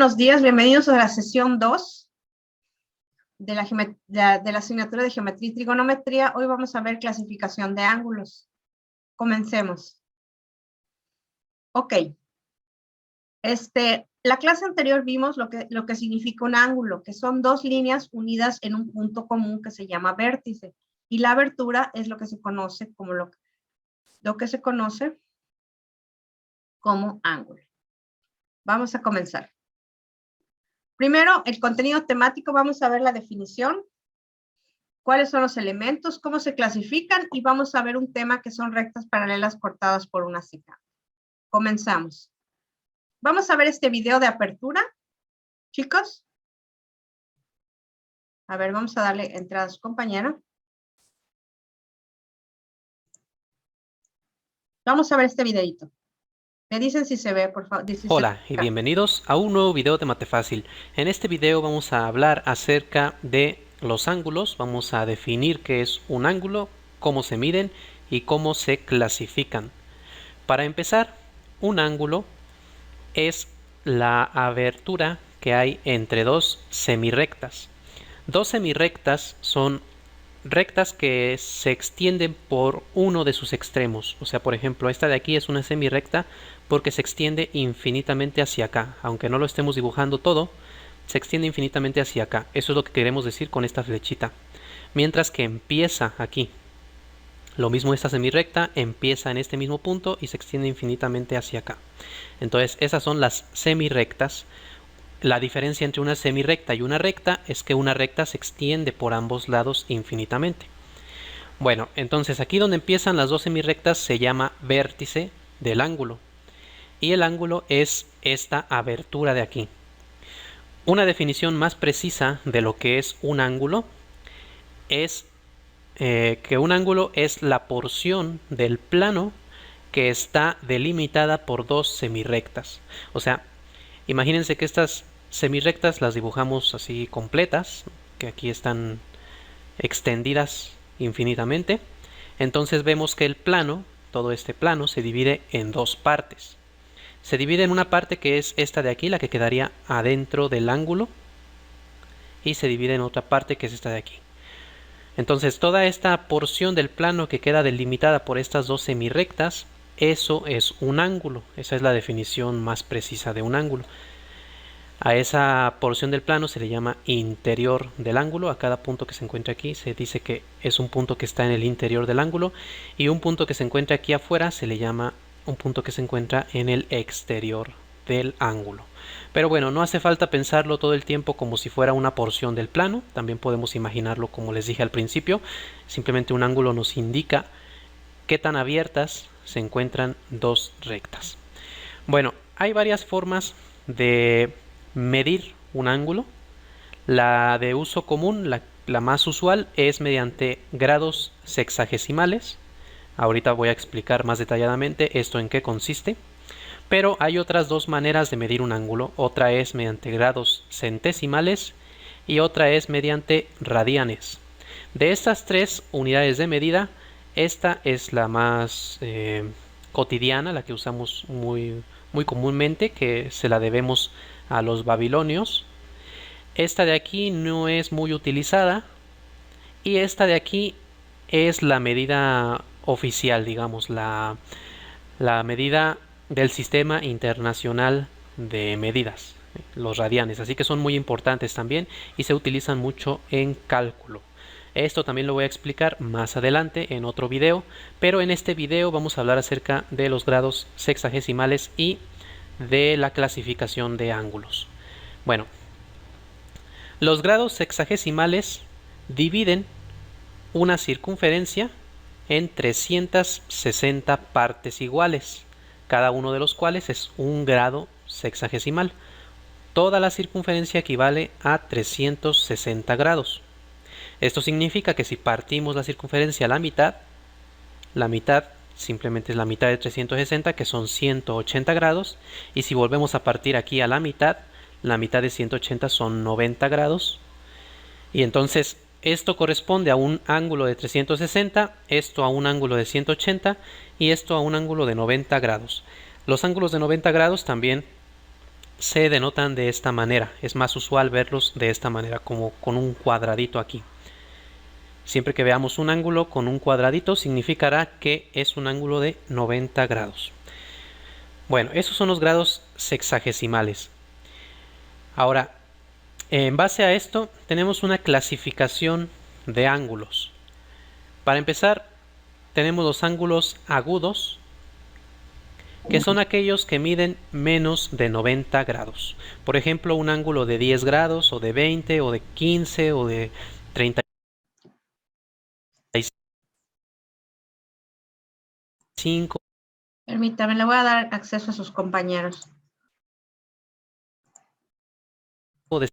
buenos días, bienvenidos a la sesión 2 de la asignatura de Geometría y Trigonometría. Hoy vamos a ver clasificación de ángulos. Comencemos. Ok. La clase anterior vimos lo que significa un ángulo, que son dos líneas unidas en un punto común que se llama vértice. Y la abertura es lo que se conoce como ángulo. Vamos a comenzar. Primero, el contenido temático, vamos a ver la definición, cuáles son los elementos, cómo se clasifican y vamos a ver un tema que son rectas paralelas cortadas por una secante. Comenzamos. Vamos a ver este video de apertura, chicos. A ver, vamos a darle entrada a su compañera. Vamos a ver este videito. Me dicen si se ve, por favor. Hola y bienvenidos a un nuevo video de Matefácil. En este video vamos a hablar acerca de los ángulos, vamos a definir qué es un ángulo, cómo se miden y cómo se clasifican. Para empezar, un ángulo es la abertura que hay entre dos semirrectas. Dos semirrectas son rectas que se extienden por uno de sus extremos. O sea, por ejemplo, esta de aquí es una semirrecta porque se extiende infinitamente hacia acá. Aunque no lo estemos dibujando todo, se extiende infinitamente hacia acá. Eso es lo que queremos decir con esta flechita. Mientras que empieza aquí. Lo mismo esta semirrecta empieza en este mismo punto y se extiende infinitamente hacia acá. Entonces, esas son las semirrectas. La diferencia entre una semirrecta y una recta es que una recta se extiende por ambos lados infinitamente. Bueno, entonces aquí donde empiezan las dos semirrectas se llama vértice del ángulo. Y el ángulo es esta abertura de aquí. Una definición más precisa de lo que es un ángulo es que un ángulo es la porción del plano que está delimitada por dos semirrectas. O sea, imagínense que estas semirrectas las dibujamos así completas, que aquí están extendidas infinitamente. Entonces vemos que el plano, todo este plano, se divide en dos partes. Se divide en una parte que es esta de aquí, la que quedaría adentro del ángulo, y se divide en otra parte que es esta de aquí. Entonces toda esta porción del plano que queda delimitada por estas dos semirrectas, eso es un ángulo. Esa es la definición más precisa de un ángulo. A esa porción del plano se le llama interior del ángulo. A cada punto que se encuentra aquí se dice que es un punto que está en el interior del ángulo. Y un punto que se encuentra aquí afuera se le llama un punto que se encuentra en el exterior del ángulo. Pero bueno, no hace falta pensarlo todo el tiempo como si fuera una porción del plano. También podemos imaginarlo como les dije al principio. Simplemente un ángulo nos indica qué tan abiertas se encuentran dos rectas. Bueno, hay varias formas de medir un ángulo. La de uso común, la más usual, es mediante grados sexagesimales. Ahorita voy a explicar más detalladamente esto en qué consiste. Pero hay otras dos maneras de medir un ángulo. Otra es mediante grados centesimales y otra es mediante radianes. De estas tres unidades de medida, esta es la más cotidiana, la que usamos muy comúnmente, que se la debemos a los babilonios. Esta de aquí no es muy utilizada y esta de aquí es la medida oficial, digamos, la medida del Sistema Internacional de Medidas, los radianes, así que son muy importantes también y se utilizan mucho en cálculo. Esto también lo voy a explicar más adelante en otro video, pero en este video vamos a hablar acerca de los grados sexagesimales y de la clasificación de ángulos. Bueno, los grados sexagesimales dividen una circunferencia en 360 partes iguales, cada uno de los cuales es un grado sexagesimal. Toda la circunferencia equivale a 360 grados. Esto significa que si partimos la circunferencia a la mitad simplemente es la mitad de 360, que son 180 grados, y si volvemos a partir aquí a la mitad de 180 son 90 grados, y entonces esto corresponde a un ángulo de 360, esto a un ángulo de 180 y esto a un ángulo de 90 grados. Los ángulos de 90 grados también se denotan de esta manera. Es más usual verlos de esta manera, como con un cuadradito aquí. Siempre que veamos un ángulo con un cuadradito, significará que es un ángulo de 90 grados. Bueno, esos son los grados sexagesimales. Ahora, en base a esto, tenemos una clasificación de ángulos. Para empezar, tenemos los ángulos agudos, que son aquellos que miden menos de 90 grados. Por ejemplo, un ángulo de 10 grados, o de 20, o de 15, o de 35. Permítame, le voy a dar acceso a sus compañeros. De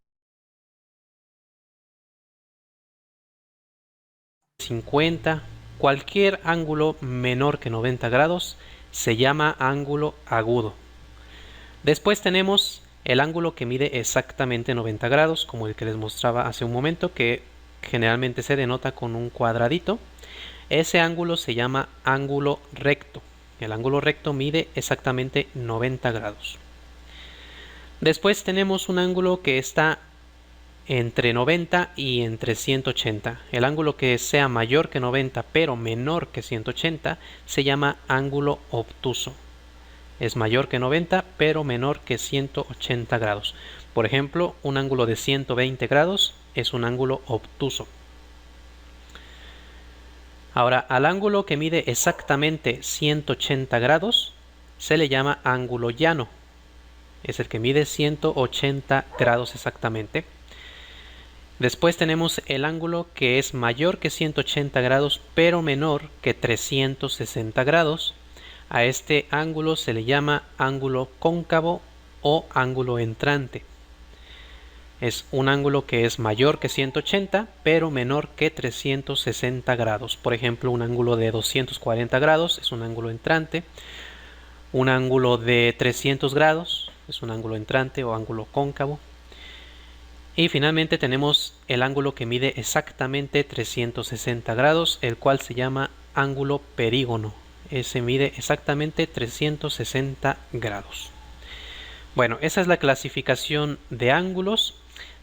50, cualquier ángulo menor que 90 grados se llama ángulo agudo. Después tenemos el ángulo que mide exactamente 90 grados, como el que les mostraba hace un momento, que generalmente se denota con un cuadradito. Ese ángulo se llama ángulo recto. El ángulo recto mide exactamente 90 grados. Después tenemos un ángulo que está entre 90 y entre 180. El ángulo que sea mayor que 90 pero menor que 180 se llama ángulo obtuso. Es mayor que 90 pero menor que 180 grados. Por ejemplo, un ángulo de 120 grados es un ángulo obtuso. Ahora, al ángulo que mide exactamente 180 grados se le llama ángulo llano. Es el que mide 180 grados exactamente. Después tenemos el ángulo que es mayor que 180 grados pero menor que 360 grados. A este ángulo se le llama ángulo cóncavo o ángulo entrante. Es un ángulo que es mayor que 180 pero menor que 360 grados. Por ejemplo, un ángulo de 240 grados es un ángulo entrante. Un ángulo de 300 grados es un ángulo entrante o ángulo cóncavo. Y finalmente tenemos el ángulo que mide exactamente 360 grados, el cual se llama ángulo perígono. Ese mide exactamente 360 grados. Bueno, esa es la clasificación de ángulos.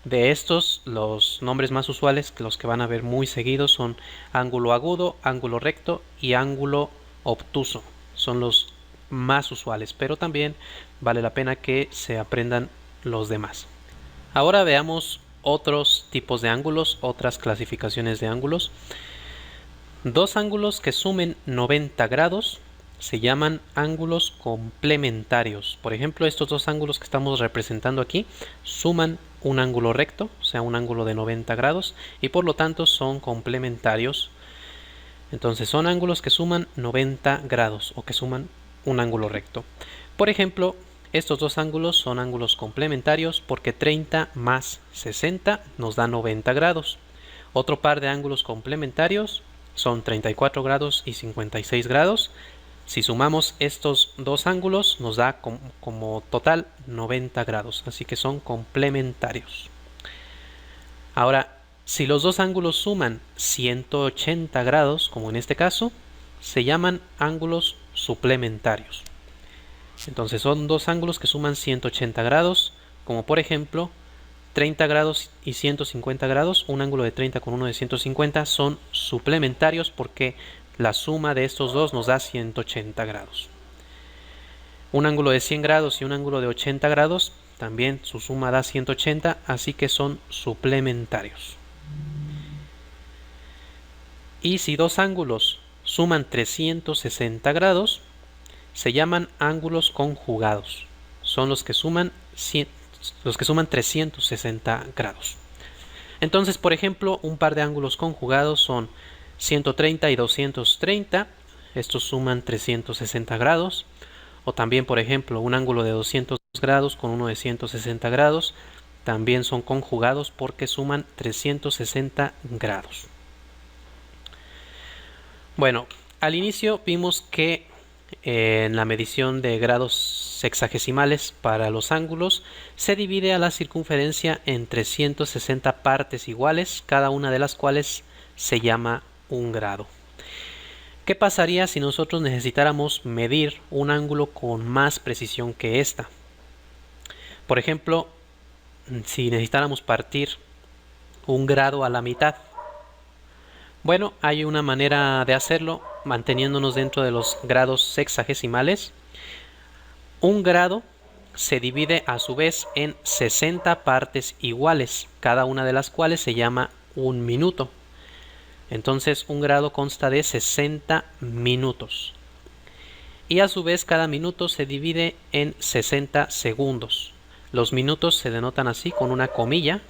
De estos, los nombres más usuales, los que van a ver muy seguidos, son ángulo agudo, ángulo recto y ángulo obtuso. Son los más usuales, pero también vale la pena que se aprendan los demás. Ahora veamos otros tipos de ángulos, otras clasificaciones de ángulos. Dos ángulos que sumen 90 grados se llaman ángulos complementarios. Por ejemplo, estos dos ángulos que estamos representando aquí suman un ángulo recto, o sea, un ángulo de 90 grados, y por lo tanto son complementarios. Entonces son ángulos que suman 90 grados o que suman un ángulo recto. Por ejemplo, estos dos ángulos son ángulos complementarios porque 30 más 60 nos da 90 grados. Otro par de ángulos complementarios son 34 grados y 56 grados. Si sumamos estos dos ángulos nos da como total 90 grados, así que son complementarios. Ahora, si los dos ángulos suman 180 grados, como en este caso, se llaman ángulos suplementarios. Entonces son dos ángulos que suman 180 grados, como por ejemplo 30 grados y 150 grados. Un ángulo de 30 con uno de 150 son suplementarios porque la suma de estos dos nos da 180 grados. Un ángulo de 100 grados y un ángulo de 80 grados, también su suma da 180, así que son suplementarios. Y si dos ángulos suman 360 grados, se llaman ángulos conjugados. Son los que suman 360 grados. Entonces, por ejemplo, un par de ángulos conjugados son 130 y 230. Estos suman 360 grados. O también, por ejemplo, un ángulo de 200 grados con uno de 160 grados. También son conjugados porque suman 360 grados. Bueno, al inicio vimos que en la medición de grados sexagesimales para los ángulos se divide a la circunferencia en 360 partes iguales, cada una de las cuales se llama un grado. ¿Qué pasaría si nosotros necesitáramos medir un ángulo con más precisión que esta? Por ejemplo, si necesitáramos partir un grado a la mitad, bueno, hay una manera de hacerlo manteniéndonos dentro de los grados sexagesimales. Un grado se divide a su vez en 60 partes iguales, cada una de las cuales se llama un minuto. Entonces un grado consta de 60 minutos. Y a su vez cada minuto se divide en 60 segundos. Los minutos se denotan así con una comilla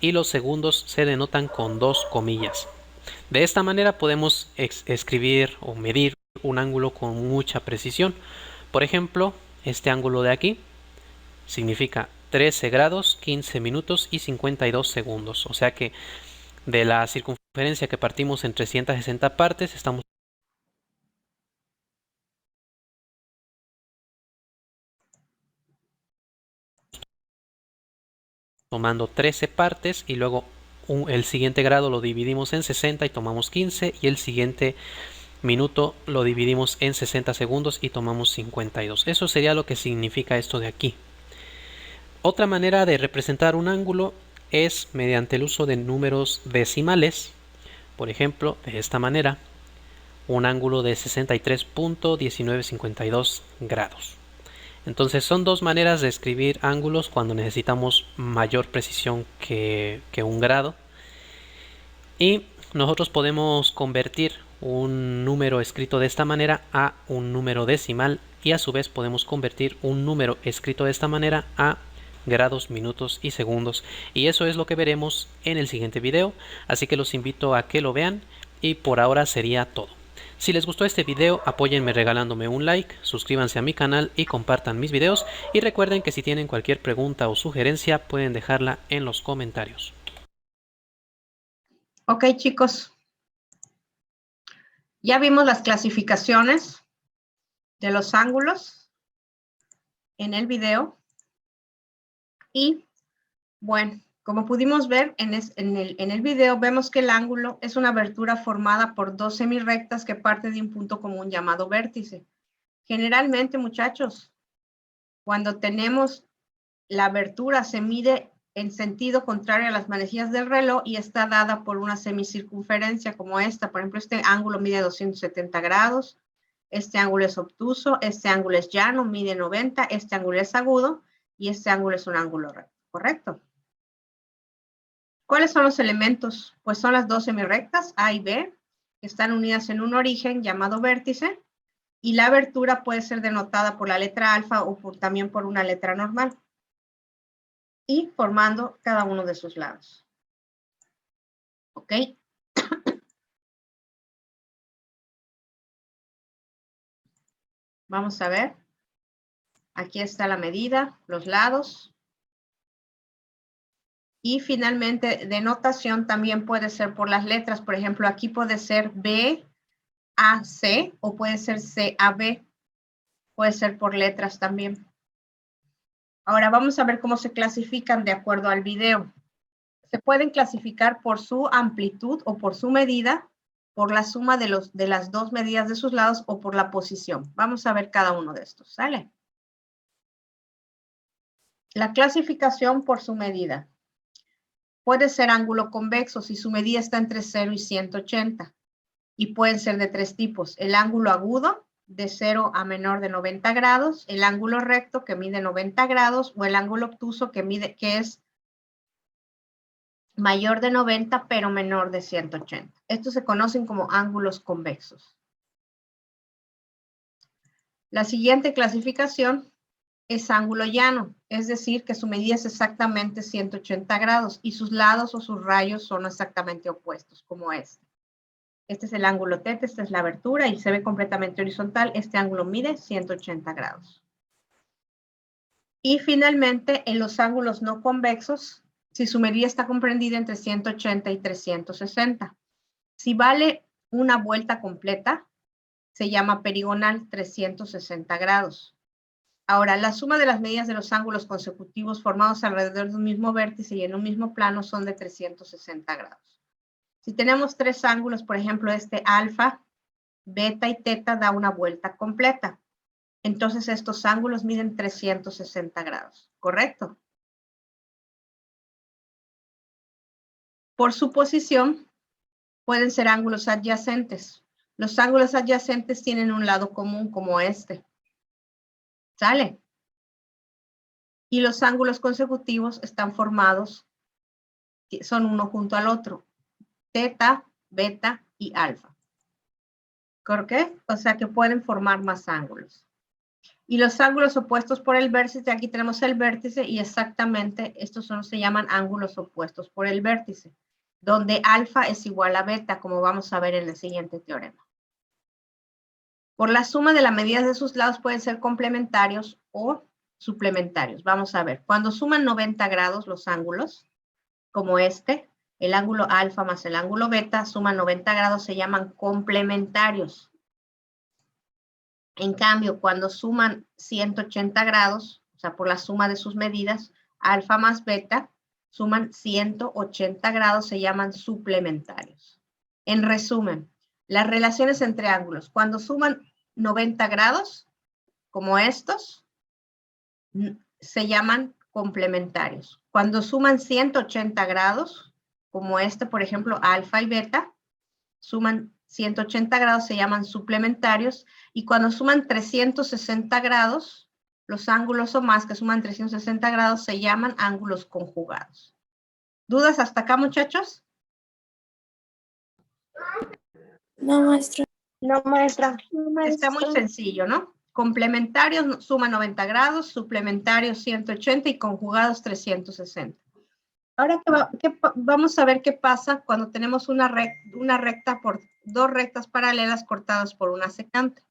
y los segundos se denotan con dos comillas. De esta manera podemos escribir o medir un ángulo con mucha precisión. Por ejemplo, este ángulo de aquí significa 13 grados, 15 minutos y 52 segundos. O sea que de la circunferencia que partimos en 360 partes, estamos tomando 13 partes y luego el siguiente grado lo dividimos en 60 y tomamos 15, y el siguiente minuto lo dividimos en 60 segundos y tomamos 52. Eso sería lo que significa esto de aquí. Otra manera de representar un ángulo es mediante el uso de números decimales. Por ejemplo, de esta manera, un ángulo de 63.1952 grados. Entonces son dos maneras de escribir ángulos cuando necesitamos mayor precisión que un grado. Y nosotros podemos convertir un número escrito de esta manera a un número decimal, y a su vez podemos convertir un número escrito de esta manera a grados, minutos y segundos. Y eso es lo que veremos en el siguiente video, así que los invito a que lo vean, y por ahora sería todo. Si les gustó este video, apóyenme regalándome un like, suscríbanse a mi canal y compartan mis videos, y recuerden que si tienen cualquier pregunta o sugerencia pueden dejarla en los comentarios. Ok, chicos. Ya vimos las clasificaciones de los ángulos en el video. Y bueno, como pudimos ver en el video, vemos que el ángulo es una abertura formada por dos semirrectas que parten de un punto común llamado vértice. Generalmente, muchachos, cuando tenemos la abertura se mide en sentido contrario a las manecillas del reloj y está dada por una semicircunferencia como esta. Por ejemplo, este ángulo mide 270 grados, este ángulo es obtuso, este ángulo es llano, mide 90, este ángulo es agudo y este ángulo es un ángulo recto, ¿correcto? ¿Cuáles son los elementos? Pues son las dos semirrectas A y B, que están unidas en un origen llamado vértice, y la abertura puede ser denotada por la letra alfa o también por una letra normal, y formando cada uno de sus lados. ¿Ok? Vamos a ver. Aquí está la medida, los lados. Y finalmente, denotación también puede ser por las letras. Por ejemplo, aquí puede ser B, A, C, o puede ser C, A, B. Puede ser por letras también. Ahora vamos a ver cómo se clasifican de acuerdo al video. Se pueden clasificar por su amplitud o por su medida, por la suma de las dos medidas de sus lados o por la posición. Vamos a ver cada uno de estos, ¿sale? La clasificación por su medida. Puede ser ángulo convexo si su medida está entre 0 y 180. Y pueden ser de tres tipos. El ángulo agudo, de 0 a menor de 90 grados, el ángulo recto, que mide 90 grados, o el ángulo obtuso, que es mayor de 90, pero menor de 180. Estos se conocen como ángulos convexos. La siguiente clasificación es ángulo llano, es decir, que su medida es exactamente 180 grados y sus lados o sus rayos son exactamente opuestos, como este. Este es el ángulo θ, esta es la abertura y se ve completamente horizontal. Este ángulo mide 180 grados. Y finalmente, en los ángulos no convexos, si su medida está comprendida entre 180 y 360. Si vale una vuelta completa, se llama perigonal, 360 grados. Ahora, la suma de las medidas de los ángulos consecutivos formados alrededor de un mismo vértice y en un mismo plano son de 360 grados. Si tenemos tres ángulos, por ejemplo, este alfa, beta y teta da una vuelta completa. Entonces, estos ángulos miden 360 grados. ¿correcto? Por su posición, pueden ser ángulos adyacentes. Los ángulos adyacentes tienen un lado común como este. ¿Sale? Y los ángulos consecutivos están formados, son uno junto al otro. Teta, beta y alfa. ¿Por qué? O sea que pueden formar más ángulos. Y los ángulos opuestos por el vértice, aquí tenemos el vértice y exactamente estos se llaman ángulos opuestos por el vértice, donde alfa es igual a beta, como vamos a ver en el siguiente teorema. Por la suma de las medidas de sus lados pueden ser complementarios o suplementarios. Vamos a ver, cuando suman 90 grados los ángulos, como este, el ángulo alfa más el ángulo beta suman 90 grados, se llaman complementarios. En cambio, cuando suman 180 grados, o sea, por la suma de sus medidas, alfa más beta, suman 180 grados, se llaman suplementarios. En resumen, las relaciones entre ángulos, cuando suman 90 grados, como estos, se llaman complementarios. Cuando suman 180 grados, como este, por ejemplo, alfa y beta, suman 180 grados, se llaman suplementarios, y cuando suman 360 grados, los ángulos o más que suman 360 grados se llaman ángulos conjugados. ¿Dudas hasta acá, muchachos? No, maestra. No, maestra. Está muy sencillo, ¿no? Complementarios suman 90 grados, suplementarios 180 y conjugados 360. Ahora vamos a ver qué pasa cuando tenemos una recta por dos rectas paralelas cortadas por una secante.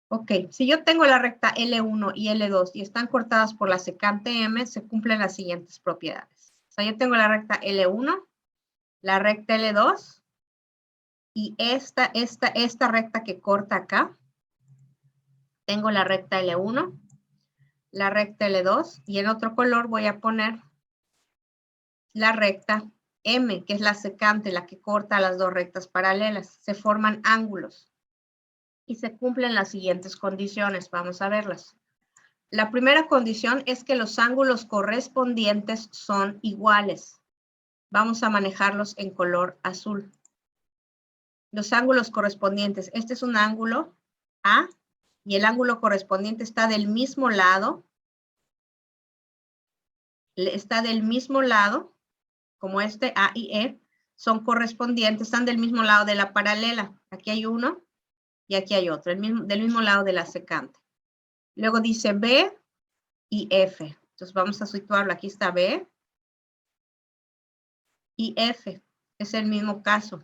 Ok, si yo tengo la recta L1 y L2 y están cortadas por la secante M, se cumplen las siguientes propiedades. O sea, yo tengo la recta L1, la recta L2 y esta recta que corta acá. Tengo la recta L1, la recta L2 y en otro color voy a poner la recta M, que es la secante, la que corta las dos rectas paralelas. Se forman ángulos y se cumplen las siguientes condiciones. Vamos a verlas. La primera condición es que los ángulos correspondientes son iguales. Vamos a manejarlos en color azul. Los ángulos correspondientes. Este es un ángulo A y el ángulo correspondiente está del mismo lado. Está del mismo lado, como este A y E, son correspondientes, están del mismo lado de la paralela. Aquí hay uno y aquí hay otro, del mismo lado de la secante. Luego dice B y F. Entonces vamos a situarlo. Aquí está B y F. Es el mismo caso.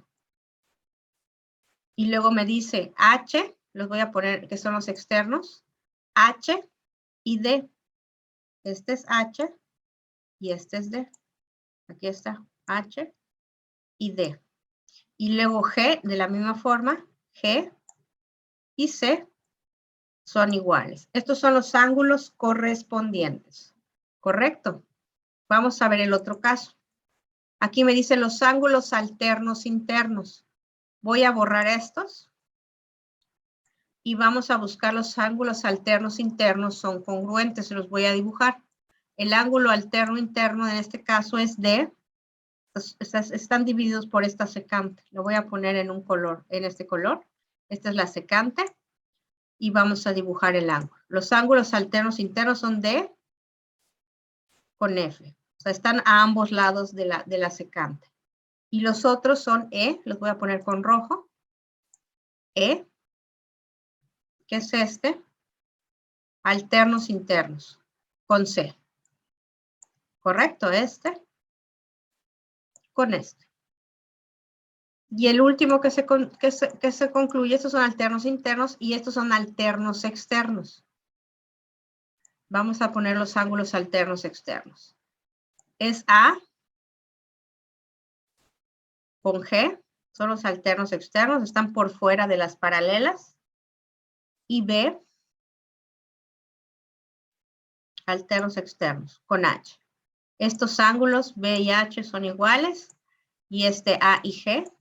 Y luego me dice H, los voy a poner que son los externos, H y D. Este es H y este es D. Aquí está H y D. Y luego G, de la misma forma, G y C son iguales. Estos son los ángulos correspondientes. ¿Correcto? Vamos a ver el otro caso. Aquí me dice los ángulos alternos internos. Voy a borrar estos. Y vamos a buscar los ángulos alternos internos. Son congruentes, los voy a dibujar. El ángulo alterno interno en este caso es D. Están divididos por esta secante. Lo voy a poner en un color, en este color. Esta es la secante. Y vamos a dibujar el ángulo. Los ángulos alternos internos son D con F. O sea, están a ambos lados de la secante. Y los otros son E, los voy a poner con rojo. E, que es este. Alternos internos, con C. ¿Correcto? Este con este. Y el último que se concluye, estos son alternos internos y estos son alternos externos. Vamos a poner los ángulos alternos externos. Es A con G, son los alternos externos, están por fuera de las paralelas. Y B, alternos externos, con H. Estos ángulos B y H son iguales y este A y G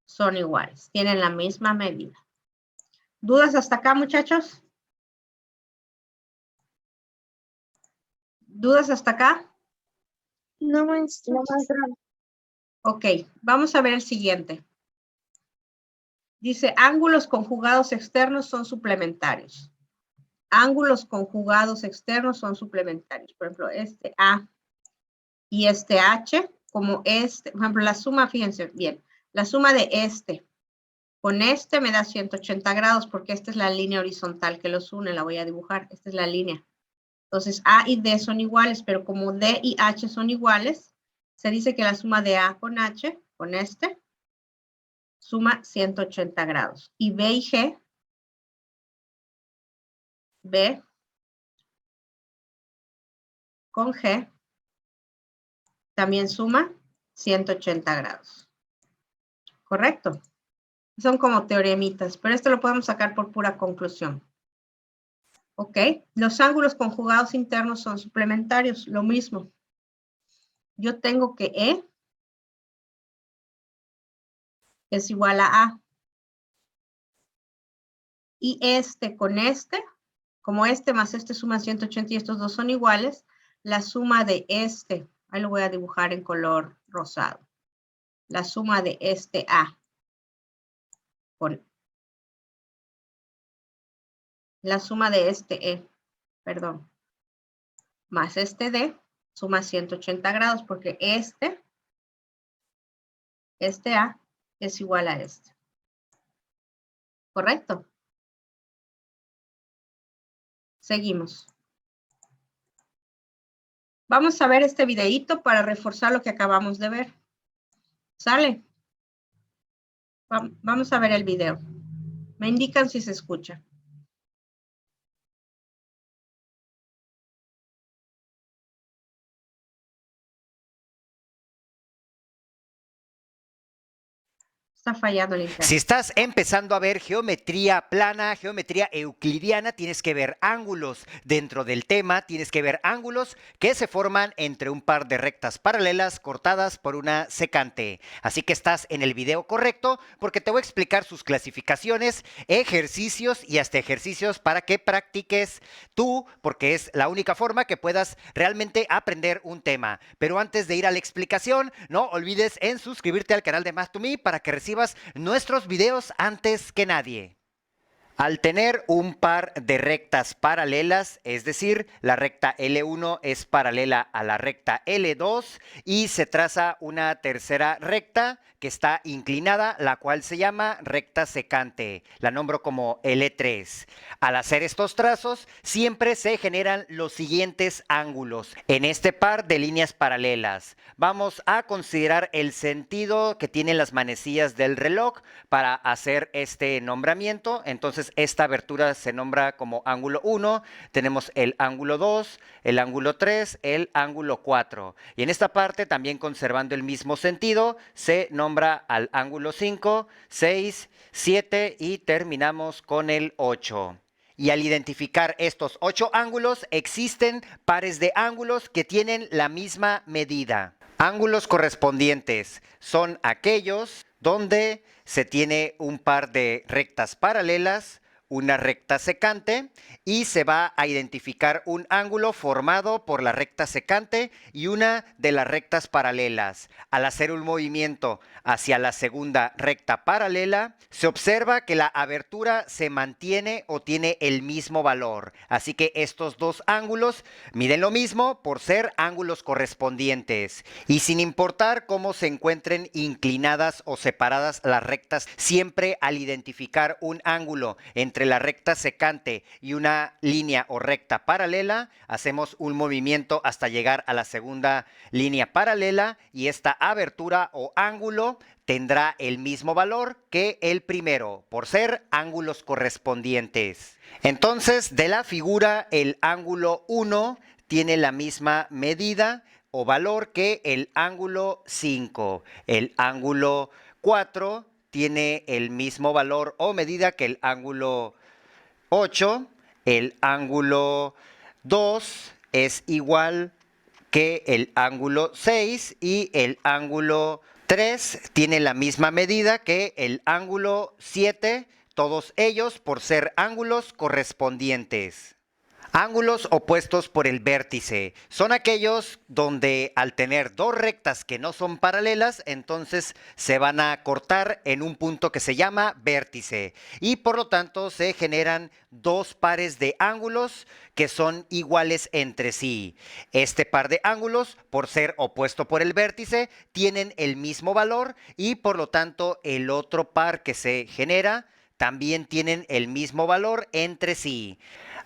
son iguales, tienen la misma medida. ¿Dudas hasta acá, muchachos? ¿Dudas hasta acá? No, maestra. No, maestra. Ok, vamos a ver el siguiente. Dice, ángulos conjugados externos son suplementarios. Ángulos conjugados externos son suplementarios. Por ejemplo, este A y este H, como este, por ejemplo, la suma, fíjense bien, la suma de este con este me da 180 grados porque esta es la línea horizontal que los une, la voy a dibujar, esta es la línea. Entonces, A y D son iguales, pero como D y H son iguales, se dice que la suma de A con H, con este, suma 180 grados. Y B y G, B con G, también suma 180 grados. ¿Correcto? Son como teoremitas, pero esto lo podemos sacar por pura conclusión. ¿Ok? Los ángulos conjugados internos son suplementarios, lo mismo. Yo tengo que E es igual a A. Y este con este, como este más este suma 180 y estos dos son iguales, la suma de este, ahí lo voy a dibujar en color rosado. La suma de este A con la suma de este E, perdón, más este D, suma 180 grados porque este A es igual a este. ¿Correcto? Seguimos. Vamos a ver este videíto para reforzar lo que acabamos de ver. ¿Sale? Vamos a ver el video. Me indican si se escucha. Está fallando el internet. Si estás empezando a ver geometría plana, geometría euclidiana, tienes que ver ángulos dentro del tema, tienes que ver ángulos que se forman entre un par de rectas paralelas cortadas por una secante. Así que estás en el video correcto porque te voy a explicar sus clasificaciones, ejercicios y hasta ejercicios para que practiques tú, porque es la única forma que puedas realmente aprender un tema. Pero antes de ir a la explicación, no olvides en suscribirte al canal de Math2Me para que recibas nuestros videos antes que nadie. Al tener un par de rectas paralelas, es decir, la recta L1 es paralela a la recta L2 y se traza una tercera recta que está inclinada, la cual se llama recta secante. La nombro como L3. Al hacer estos trazos, siempre se generan los siguientes ángulos en este par de líneas paralelas. Vamos a considerar el sentido que tienen las manecillas del reloj para hacer este nombramiento. Entonces, esta abertura se nombra como ángulo 1, tenemos el ángulo 2, el ángulo 3, el ángulo 4. Y en esta parte, también conservando el mismo sentido, se nombra al ángulo 5, 6, 7 y terminamos con el 8. Y al identificar estos 8 ángulos, existen pares de ángulos que tienen la misma medida. Ángulos correspondientes son aquellos donde se tiene un par de rectas paralelas, una recta secante y se va a identificar un ángulo formado por la recta secante y una de las rectas paralelas. Al hacer un movimiento hacia la segunda recta paralela, se observa que la abertura se mantiene o tiene el mismo valor. Así que estos dos ángulos miden lo mismo por ser ángulos correspondientes. Y sin importar cómo se encuentren inclinadas o separadas las rectas, siempre al identificar un ángulo entre la recta secante y una línea o recta paralela, hacemos un movimiento hasta llegar a la segunda línea paralela y esta abertura o ángulo tendrá el mismo valor que el primero, por ser ángulos correspondientes. Entonces, de la figura, el ángulo 1 tiene la misma medida o valor que el ángulo 5. El ángulo 4 tiene el mismo valor o medida que el ángulo 8. El ángulo 2 es igual que el ángulo 6 y el ángulo 3 tiene la misma medida que el ángulo 7, todos ellos por ser ángulos correspondientes. Ángulos opuestos por el vértice son aquellos donde al tener dos rectas que no son paralelas, entonces se van a cortar en un punto que se llama vértice y por lo tanto se generan dos pares de ángulos que son iguales entre sí. Este par de ángulos, por ser opuesto por el vértice, tienen el mismo valor y por lo tanto el otro par que se genera también tienen el mismo valor entre sí.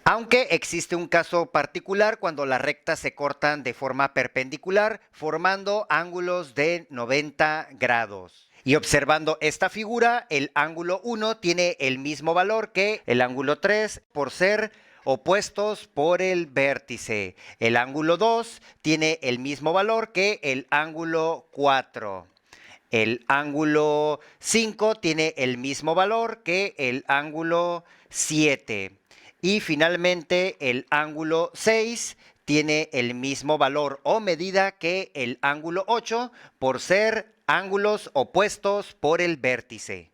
Aunque existe un caso particular cuando las rectas se cortan de forma perpendicular, formando ángulos de 90 grados. Y observando esta figura, el ángulo 1 tiene el mismo valor que el ángulo 3 por ser opuestos por el vértice. El ángulo 2 tiene el mismo valor que el ángulo 4. El ángulo 5 tiene el mismo valor que el ángulo 7. Y finalmente el ángulo 6 tiene el mismo valor o medida que el ángulo 8 por ser ángulos opuestos por el vértice.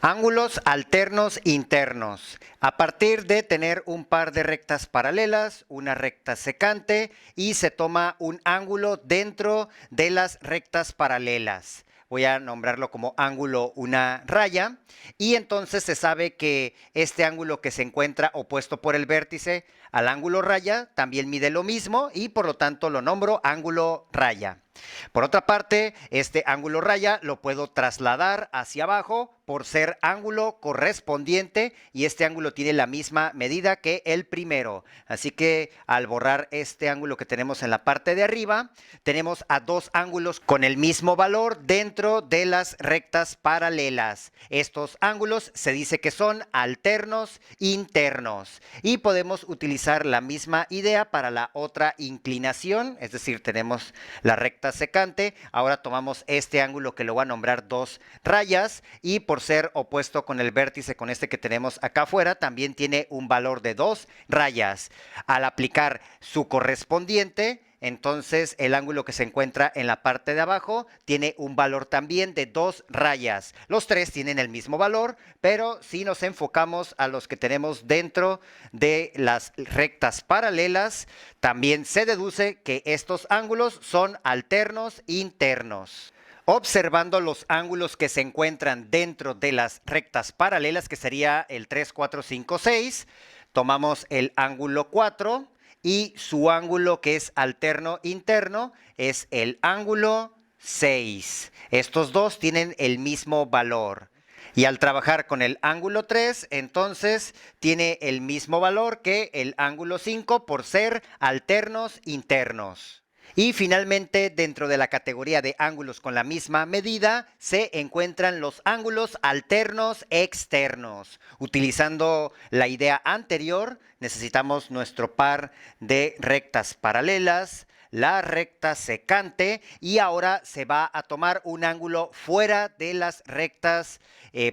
Ángulos alternos internos. A partir de tener un par de rectas paralelas, una recta secante y se toma un ángulo dentro de las rectas paralelas. Voy a nombrarlo como ángulo una raya y entonces se sabe que este ángulo que se encuentra opuesto por el vértice al ángulo raya también mide lo mismo y por lo tanto lo nombro ángulo raya. Por otra parte, este ángulo raya lo puedo trasladar hacia abajo por ser ángulo correspondiente y este ángulo tiene la misma medida que el primero. Así que al borrar este ángulo que tenemos en la parte de arriba, tenemos a dos ángulos con el mismo valor dentro de las rectas paralelas. Estos ángulos se dice que son alternos internos y podemos utilizar la misma idea para la otra inclinación, es decir, tenemos la recta secante, ahora tomamos este ángulo que lo voy a nombrar 2 rayas y por ser opuesto con el vértice con este que tenemos acá afuera también tiene un valor de 2 rayas. Al aplicar su correspondiente, entonces el ángulo que se encuentra en la parte de abajo tiene un valor también de 2 rayas. Los tres tienen el mismo valor, pero si nos enfocamos a los que tenemos dentro de las rectas paralelas, también se deduce que estos ángulos son alternos internos. Observando los ángulos que se encuentran dentro de las rectas paralelas, que sería el 3, 4, 5, 6, tomamos el ángulo 4 y su ángulo que es alterno interno es el ángulo 6. Estos dos tienen el mismo valor. Y al trabajar con el ángulo 3, entonces tiene el mismo valor que el ángulo 5 por ser alternos internos. Y finalmente, dentro de la categoría de ángulos con la misma medida, se encuentran los ángulos alternos externos. Utilizando la idea anterior, necesitamos nuestro par de rectas paralelas, la recta secante y ahora se va a tomar un ángulo fuera de las rectas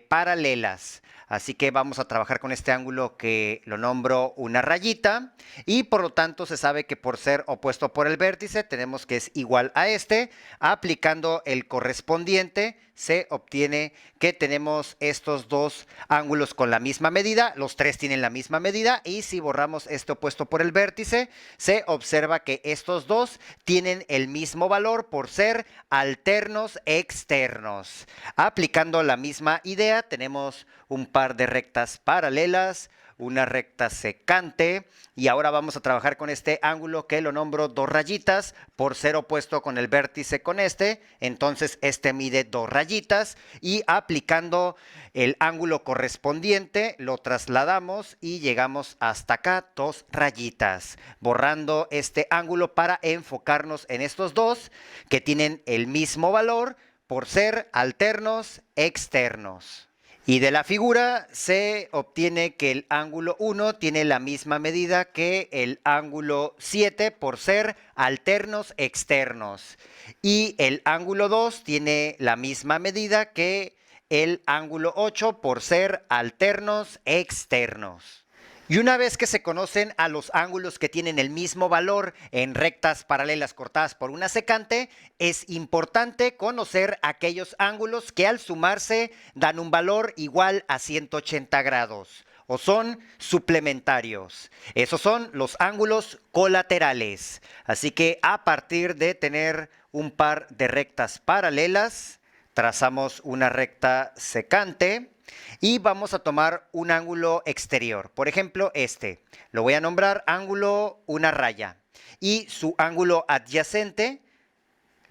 paralelas. Así que vamos a trabajar con este ángulo que lo nombro una rayita y por lo tanto se sabe que por ser opuesto por el vértice tenemos que es igual a este. Aplicando el correspondiente se obtiene que tenemos estos dos ángulos con la misma medida, los tres tienen la misma medida y si borramos este opuesto por el vértice se observa que estos dos tienen el mismo valor por ser alternos externos. Aplicando la misma idea tenemos un par de rectas paralelas, una recta secante y ahora vamos a trabajar con este ángulo que lo nombro 2 rayitas por ser opuesto con el vértice con este, entonces este mide 2 rayitas y aplicando el ángulo correspondiente lo trasladamos y llegamos hasta acá 2 rayitas, borrando este ángulo para enfocarnos en estos dos que tienen el mismo valor por ser alternos externos. Y de la figura se obtiene que el ángulo 1 tiene la misma medida que el ángulo 7 por ser alternos externos. Y el ángulo 2 tiene la misma medida que el ángulo 8 por ser alternos externos. Y una vez que se conocen a los ángulos que tienen el mismo valor en rectas paralelas cortadas por una secante, es importante conocer aquellos ángulos que al sumarse dan un valor igual a 180 grados. o son suplementarios. Esos son los ángulos colaterales. Así que a partir de tener un par de rectas paralelas, trazamos una recta secante y vamos a tomar un ángulo exterior. Por ejemplo, este. Lo voy a nombrar ángulo una raya. Y su ángulo adyacente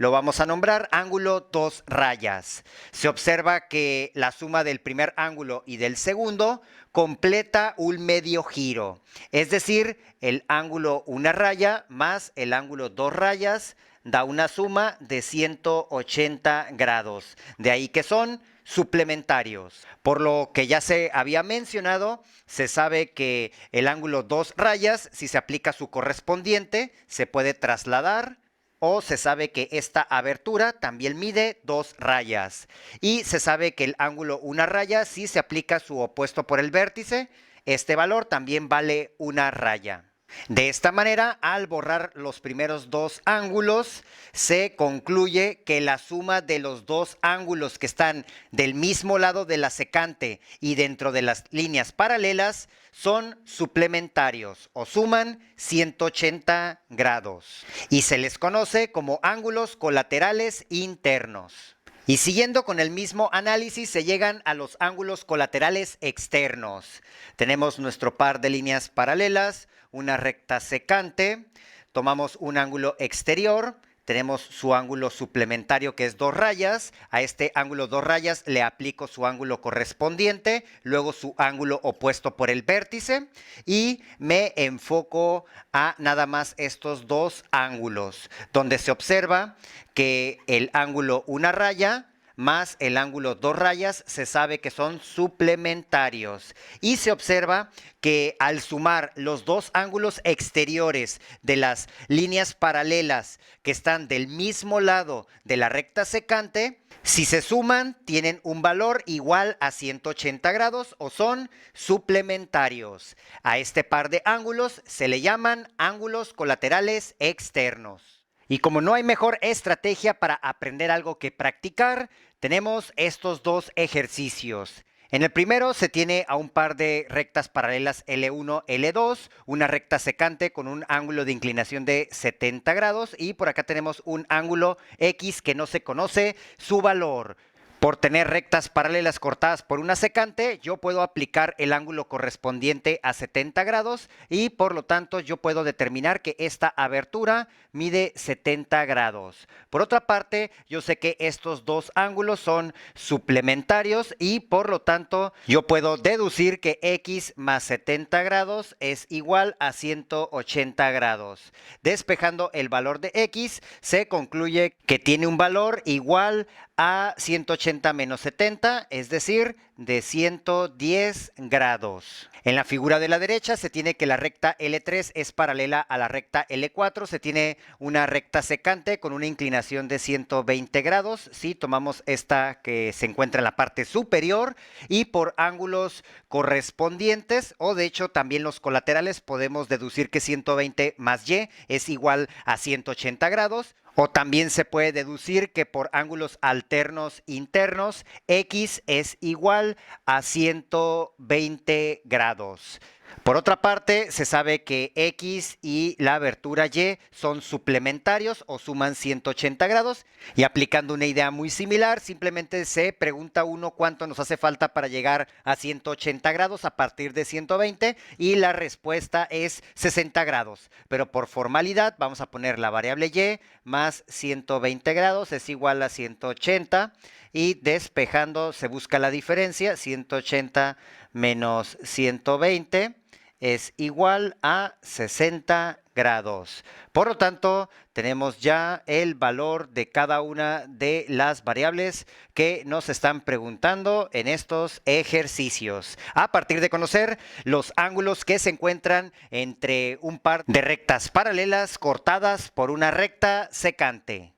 lo vamos a nombrar ángulo dos rayas. Se observa que la suma del primer ángulo y del segundo completa un medio giro. Es decir, el ángulo una raya más el ángulo dos rayas da una suma de 180 grados. De ahí que son suplementarios. Por lo que ya se había mencionado, se sabe que el ángulo dos rayas, si se aplica su correspondiente, se puede trasladar, o se sabe que esta abertura también mide dos rayas. Y se sabe que el ángulo una raya, si se aplica su opuesto por el vértice, este valor también vale una raya. De esta manera, al borrar los primeros dos ángulos, se concluye que la suma de los dos ángulos que están del mismo lado de la secante y dentro de las líneas paralelas son suplementarios o suman 180 grados y se les conoce como ángulos colaterales internos. Y siguiendo con el mismo análisis se llegan a los ángulos colaterales externos. Tenemos nuestro par de líneas paralelas, una recta secante, tomamos un ángulo exterior, tenemos su ángulo suplementario que es dos rayas, a este ángulo dos rayas le aplico su ángulo correspondiente, luego su ángulo opuesto por el vértice y me enfoco a nada más estos dos ángulos, donde se observa que el ángulo una raya más el ángulo dos rayas se sabe que son suplementarios y se observa que al sumar los dos ángulos exteriores de las líneas paralelas que están del mismo lado de la recta secante, si se suman tienen un valor igual a 180 grados o son suplementarios. A este par de ángulos se le llaman ángulos colaterales externos. Y como no hay mejor estrategia para aprender algo que practicar, tenemos estos dos ejercicios. En el primero se tiene a un par de rectas paralelas L1, L2, una recta secante con un ángulo de inclinación de 70 grados y por acá tenemos un ángulo X que no se conoce su valor. Por tener rectas paralelas cortadas por una secante, yo puedo aplicar el ángulo correspondiente a 70 grados y por lo tanto yo puedo determinar que esta abertura mide 70 grados. Por otra parte, yo sé que estos dos ángulos son suplementarios y por lo tanto yo puedo deducir que X más 70 grados es igual a 180 grados. Despejando el valor de X, se concluye que tiene un valor igual a 180 menos 70, es decir, de 110 grados. En la figura de la derecha se tiene que la recta L3 es paralela a la recta L4, se tiene una recta secante con una inclinación de 120 grados, si tomamos esta que se encuentra en la parte superior y por ángulos correspondientes o de hecho también los colaterales podemos deducir que 120 más Y es igual a 180 grados. O también se puede deducir que por ángulos alternos internos, X es igual a 120 grados. Por otra parte, se sabe que X y la abertura Y son suplementarios o suman 180 grados y aplicando una idea muy similar, simplemente se pregunta uno cuánto nos hace falta para llegar a 180 grados a partir de 120 y la respuesta es 60 grados. Pero por formalidad vamos a poner la variable Y más 120 grados es igual a 180 y despejando se busca la diferencia, 180 menos 120 es igual a 60 grados. Por lo tanto, tenemos ya el valor de cada una de las variables que nos están preguntando en estos ejercicios. A partir de conocer los ángulos que se encuentran entre un par de rectas paralelas cortadas por una recta secante.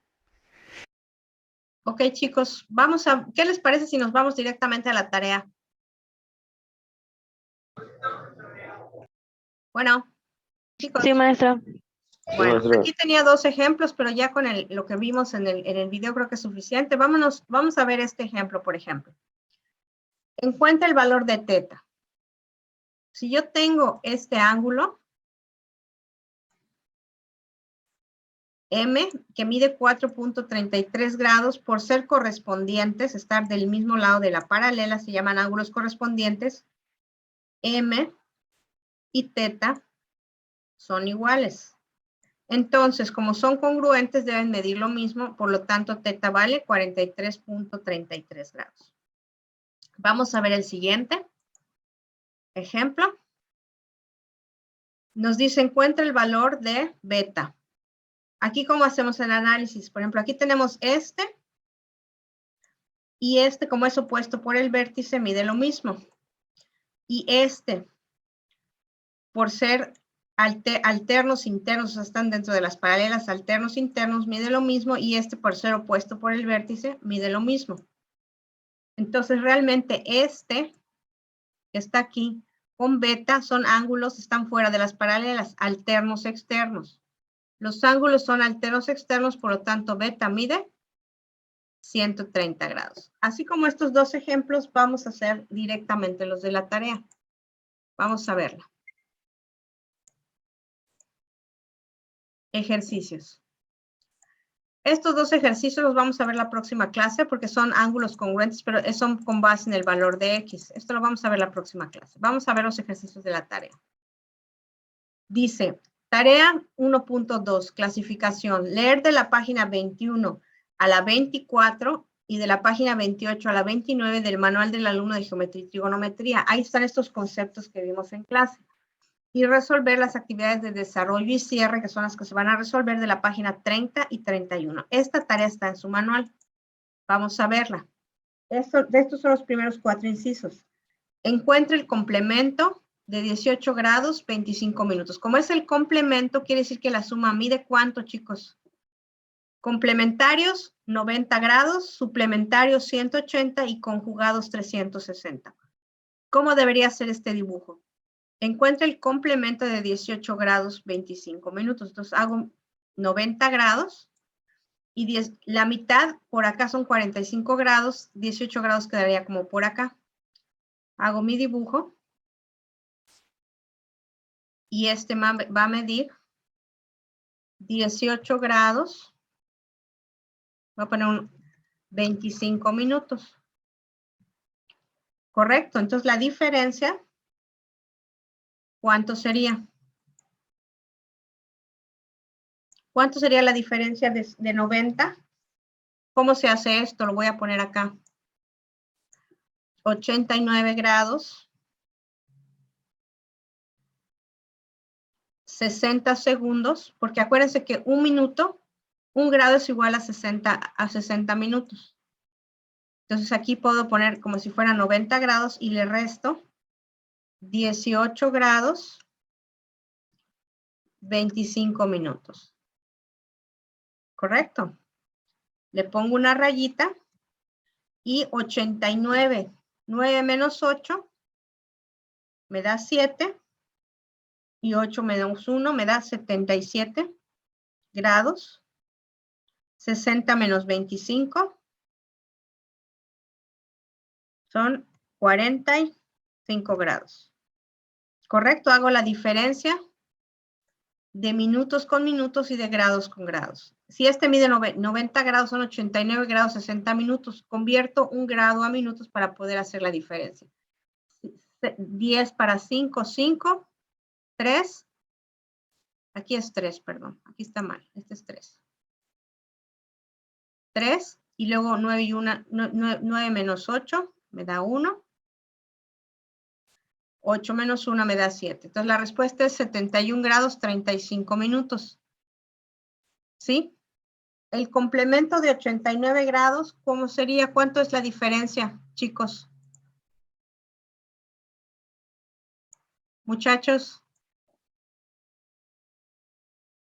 Ok, chicos, ¿qué les parece si nos vamos directamente a la tarea? Bueno, chicos. Sí, maestra. Bueno, aquí tenía dos ejemplos, pero ya con lo que vimos en el video creo que es suficiente. Vamos a ver este ejemplo, por ejemplo. Encuentra el valor de teta. Si yo tengo este ángulo, M, que mide 4.33 grados, por ser correspondientes, estar del mismo lado de la paralela, se llaman ángulos correspondientes, M y θ son iguales. Entonces, como son congruentes, deben medir lo mismo, por lo tanto, θ vale 43.33 grados. Vamos a ver el siguiente ejemplo. Nos dice, encuentra el valor de beta. Aquí, ¿cómo hacemos el análisis? Por ejemplo, aquí tenemos este, y este, como es opuesto por el vértice, mide lo mismo. Y este, por ser alternos internos, o sea, están dentro de las paralelas, alternos internos, mide lo mismo, y este, por ser opuesto por el vértice, mide lo mismo. Entonces, realmente este, que está aquí, con beta, son ángulos, están fuera de las paralelas, alternos externos. Los ángulos son alternos externos, por lo tanto, beta mide 130 grados. Así como estos dos ejemplos, vamos a hacer directamente los de la tarea. Vamos a verla. Ejercicios. Estos dos ejercicios los vamos a ver la próxima clase porque son ángulos congruentes, pero son con base en el valor de X. Esto lo vamos a ver la próxima clase. Vamos a ver los ejercicios de la tarea. Dice, tarea 1.2, clasificación. Leer de la página 21 a la 24 y de la página 28 a la 29 del manual del alumno de geometría y trigonometría. Ahí están estos conceptos que vimos en clase. Y resolver las actividades de desarrollo y cierre, que son las que se van a resolver de la página 30 y 31. Esta tarea está en su manual. Vamos a verla. De estos son los primeros 4 incisos. Encuentre el complemento de 18 grados, 25 minutos. Como es el complemento, quiere decir que la suma mide ¿cuánto, chicos? Complementarios, 90 grados, suplementarios, 180 y conjugados, 360. ¿Cómo debería ser este dibujo? Encuentra el complemento de 18 grados, 25 minutos. Entonces hago 90 grados y la mitad por acá son 45 grados, 18 grados quedaría como por acá. Hago mi dibujo y este va a medir 18 grados. Voy a poner 25 minutos. Correcto, entonces la diferencia, ¿cuánto sería? ¿Cuánto sería la diferencia de 90? ¿Cómo se hace esto? Lo voy a poner acá. 89 grados. 60 segundos, porque acuérdense que un minuto, un grado es igual a 60 minutos. Entonces aquí puedo poner como si fuera 90 grados y le resto 18 grados, 25 minutos. ¿Correcto? Le pongo una rayita y 89. 9 menos 8 me da 7 y 8 menos 1 me da 77 grados. 60 menos 25 son 45 grados. ¿Correcto? Hago la diferencia de minutos con minutos y de grados con grados. Si este mide 90 grados, son 89 grados, 60 minutos. Convierto un grado a minutos para poder hacer la diferencia. 10 para 5, 5, 3. Aquí es 3, perdón. Aquí está mal. Este es 3. 3 y luego 9 y 1, 9 menos 8 me da 1. 8 menos 1 me da 7. Entonces la respuesta es 71 grados 35 minutos. ¿Sí? El complemento de 89 grados, ¿cómo sería? ¿Cuánto es la diferencia, chicos? Muchachos.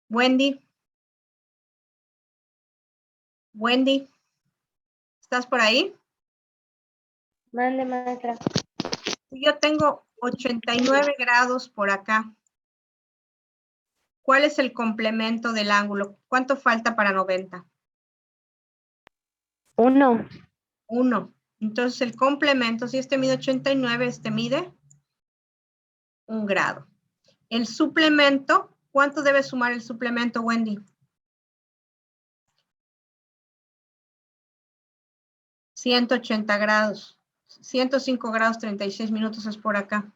Wendy. Wendy. ¿Estás por ahí? Mande, maestra. Yo tengo 89 grados por acá. ¿Cuál es el complemento del ángulo? ¿Cuánto falta para 90? 1. 1. Entonces el complemento, si este mide 89, este mide 1 grado. El suplemento, ¿cuánto debe sumar el suplemento, Wendy? 180 grados. 105 grados 36 minutos es por acá.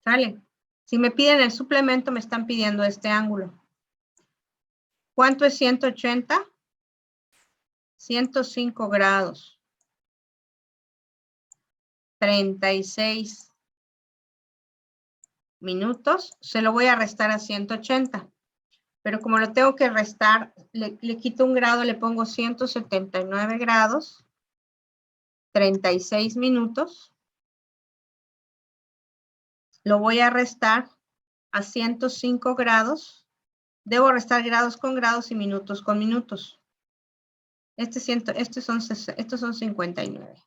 ¿Sale? Si me piden el suplemento, me están pidiendo este ángulo. ¿Cuánto es 180? 105 grados. 36 minutos. Se lo voy a restar a 180. Pero como lo tengo que restar, le quito 1 grado, le pongo 179 grados. 36 minutos. Lo voy a restar a 105 grados. Debo restar grados con grados y minutos con minutos. Estos son 59.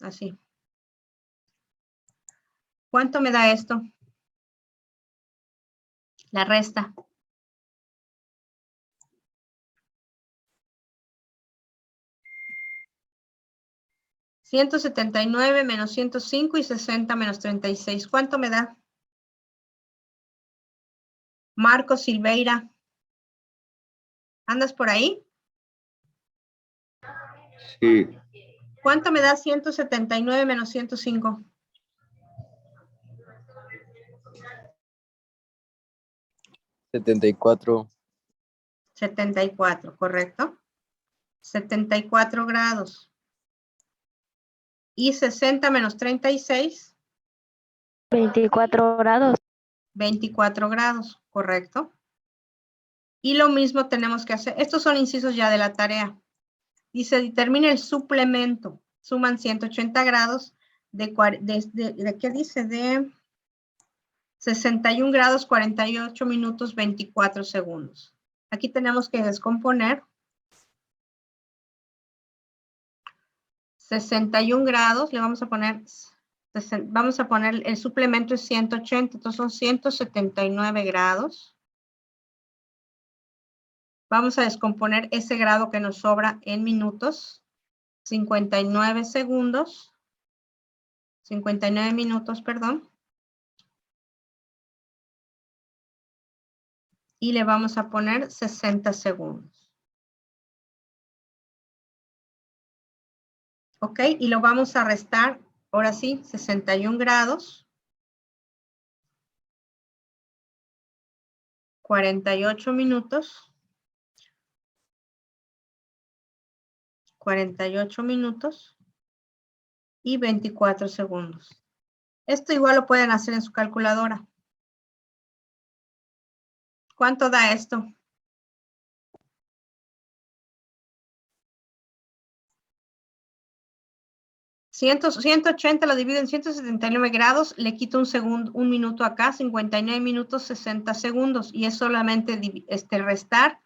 Así. ¿Cuánto me da esto? La resta. $179 menos 105 y 60 menos 36. ¿Cuánto me da? Marco Silveira. ¿Andas por ahí? Sí, ¿Cuánto me da 179 menos 105? 74. 74, ¿correcto? 74 grados. Y 60 menos 36. 24 grados. 24 grados, ¿correcto? Y lo mismo tenemos que hacer. Estos son incisos ya de la tarea. Dice, determine el suplemento. Suman 180 grados ¿de qué dice? De 61 grados, 48 minutos, 24 segundos. Aquí tenemos que descomponer. 61 grados, le vamos a poner el suplemento es 180, entonces son 179 grados. Vamos a descomponer ese grado que nos sobra en minutos. 59 segundos. 59 minutos, perdón. Y le vamos a poner 60 segundos. ¿Ok? Y lo vamos a restar, ahora sí, 61 grados. 48 minutos. 48 minutos. Y 24 segundos. Esto igual lo pueden hacer en su calculadora. ¿Cuánto da esto? 180 lo divido en 179 grados, le quito un minuto acá, 59 minutos, 60 segundos. Y es solamente restar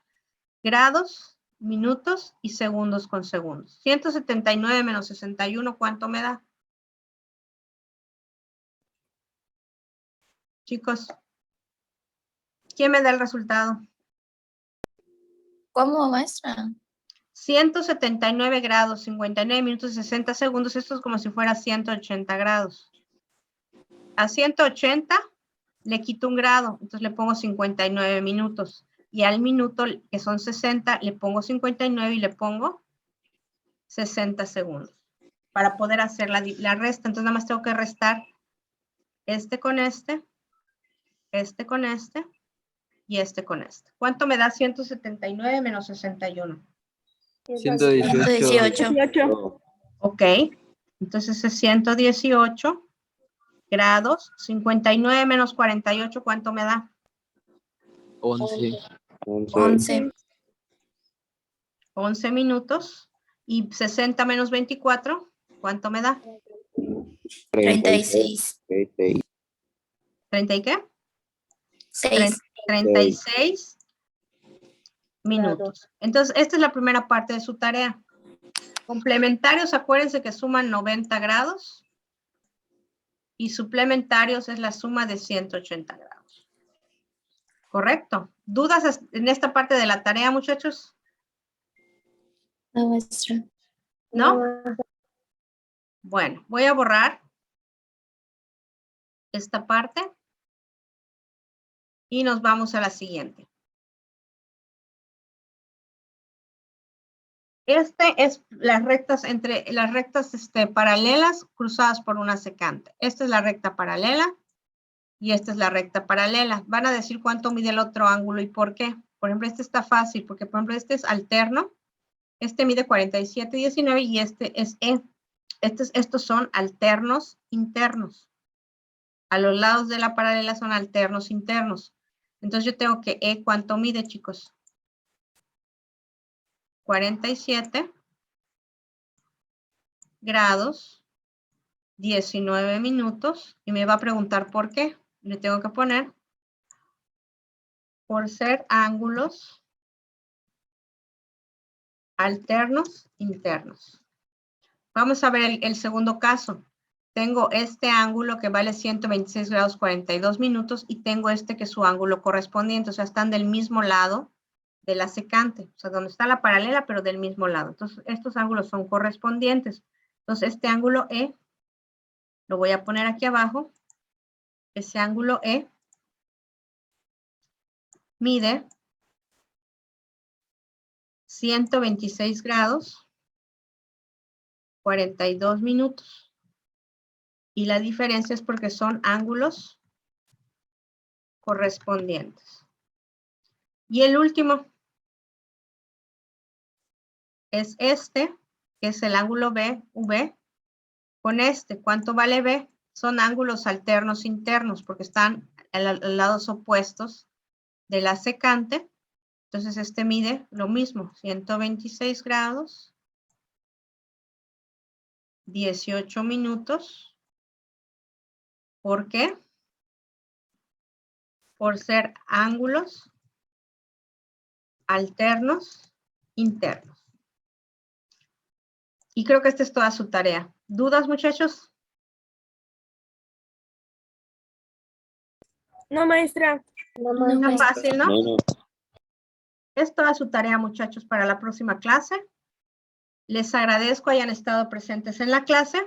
grados, minutos y segundos con segundos. 179 menos 61, ¿cuánto me da? Chicos, ¿quién me da el resultado? ¿Cómo, maestra? 179 grados, 59 minutos y 60 segundos. Esto es como si fuera 180 grados. A 180 le quito 1 grado, entonces le pongo 59 minutos. Y al minuto, que son 60, le pongo 59 y le pongo 60 segundos. Para poder hacer la resta. Entonces nada más tengo que restar este con este con este y este con este. ¿Cuánto me da 179 menos 61? 118. Ok, entonces es 118 grados. 59 menos 48, ¿cuánto me da? 11. 11 minutos. Y 60 menos 24, ¿cuánto me da? 36. ¿30 y qué? 6. 36 minutos. Entonces, esta es la primera parte de su tarea. Complementarios, acuérdense que suman 90 grados. Y suplementarios es la suma de 180 grados. ¿Correcto? ¿Dudas en esta parte de la tarea, muchachos? No, maestra. ¿No? Bueno, voy a borrar esta parte y nos vamos a la siguiente. Este es las rectas paralelas cruzadas por una secante. Esta es la recta paralela y esta es la recta paralela. Van a decir cuánto mide el otro ángulo y por qué. Por ejemplo, este está fácil porque, por ejemplo, este es alterno. Este mide 47,19 y este es E. Estos son alternos internos. A los lados de la paralela son alternos internos. Entonces yo tengo que E, ¿cuánto mide, chicos? 47 grados, 19 minutos, y me va a preguntar por qué. Le tengo que poner por ser ángulos alternos internos. Vamos a ver el segundo caso. Tengo este ángulo que vale 126 grados 42 minutos y tengo este que es su ángulo correspondiente, o sea, están del mismo lado de la secante, o sea, donde está la paralela, pero del mismo lado. Entonces, estos ángulos son correspondientes. Entonces, este ángulo E, lo voy a poner aquí abajo. Ese ángulo E mide 126 grados 42 minutos. Y la diferencia es porque son ángulos correspondientes. Y el último es este, que es el ángulo BV, con este. ¿Cuánto vale B? Son ángulos alternos internos, porque están a lados opuestos de la secante. Entonces, este mide lo mismo, 126 grados, 18 minutos. ¿Por qué? Por ser ángulos alternos internos. Y creo que esta es toda su tarea. ¿Dudas, muchachos? No, maestra. No, Está maestra. fácil, ¿no? No. Es toda su tarea, muchachos, para la próxima clase. Les agradezco hayan estado presentes en la clase.